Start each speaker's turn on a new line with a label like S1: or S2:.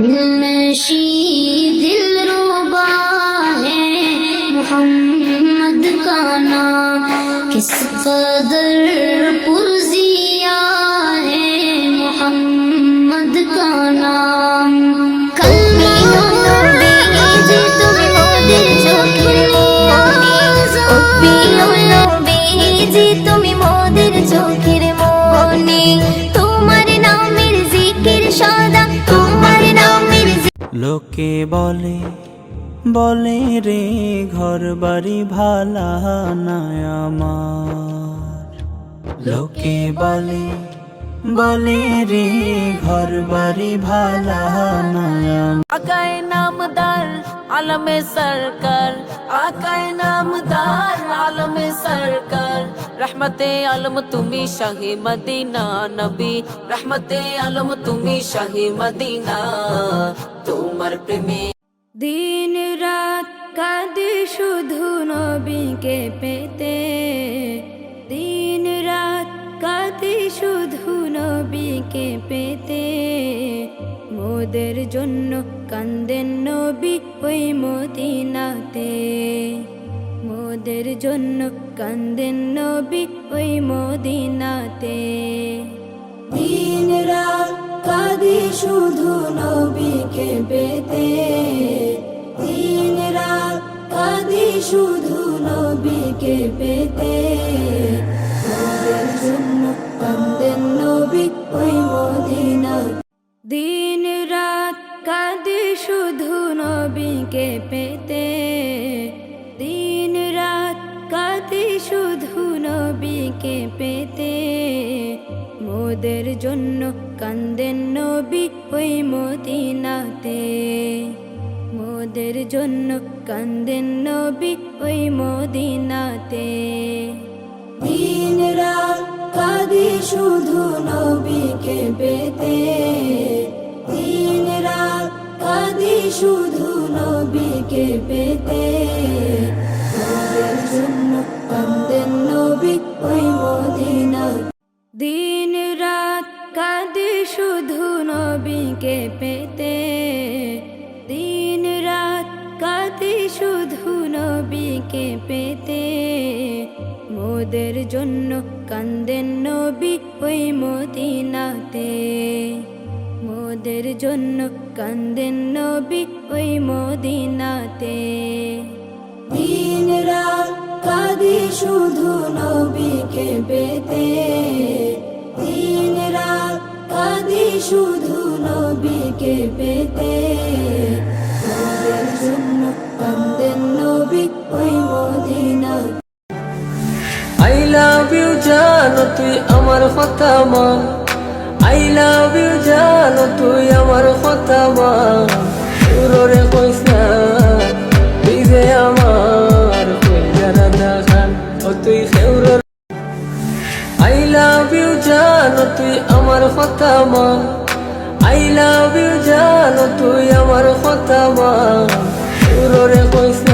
S1: दिलनशी दिलरुबा है मोहम्मद का नाम, किस कदर पुरजिया है मोहम्मद का नाम। कलमी नबी जी তুমি মোদের চোখের মনি, ও প্রিয় নবী জি তুমি মোদের চোখের মনি। তোমার নামের জিকির সদা, তোমার নামের
S2: লোকে বলে বলে রে ঘর বাড়ি ভালা না আমার, লোকে বলে বলে রে ঘর বাড়ি ভালা না আমার।
S3: আকায়ে নামদার আলমে সরকার, আকায়ে নামদার আলমে সরকার, রহমতে আলম তুমি শাহে মদিনা নবী, রহমতে আলম তুমি শাহে মদিনা। তোমার প্রেমে দিন রাত কাঁদে শুধু নবীকে পেতে, দিন রাত কাঁদে শুধু নবীকে পেতে। মোদের জন্য কান্দেন নবী ওই মদিনাতে, মোদের জন্য কান্দেন নবী ওই মদিনাতে। দিন রাত কাঁদে শুধু নবীকে পেতে, দিন রাত কাঁদে শুধু নবীকে পেতে। মোদের জন্য কান্দেন নবী ওই মদিনাতে। দিন রাত কাঁদে শুধু নবীকে পেতে, দিন রাত কাঁদে শুধু নবীকে পেতে। মোদের জন্য কান্দেন নবী ওই মদিনাতে, মোদের জন্য কান্দেন নবী ওই মদিনাতে। দিন রাত কাঁদে শুধু নবীকে পেতে, দিন রাত কাঁদে শুধু নবীকে পেতে। মোদের জন্য কান্দেন নবী ওই মদিনাতে। দিন রাত কাঁদে শুধু নবীকে পেতে, দিন রাত কাঁদে শুধু নবীকে পেতে। মোদের জন্য কান্দেন নবী ওই মদিনাতে, মোদের জন্য কান্দেন নবী ওই মদিনাতে। দিন রাত কাঁদে শুধু নবীকে পেতে, দিন রাত কাঁদে শুধু নবীকে পেতে। মোদের জন্য কান্দেন নবী ওই মদিনাতে।
S4: I love you জানো তুই আমার কথা মান, I love you জানো তুই আমার কথা মান। সুররে কইস না তুই যে আমার কইরা দেখান, ও তুই খেউরর। I love you জানো তুই আমার কথা মান, I love you জানো তুই আমার কথা মান। সুররে কইস না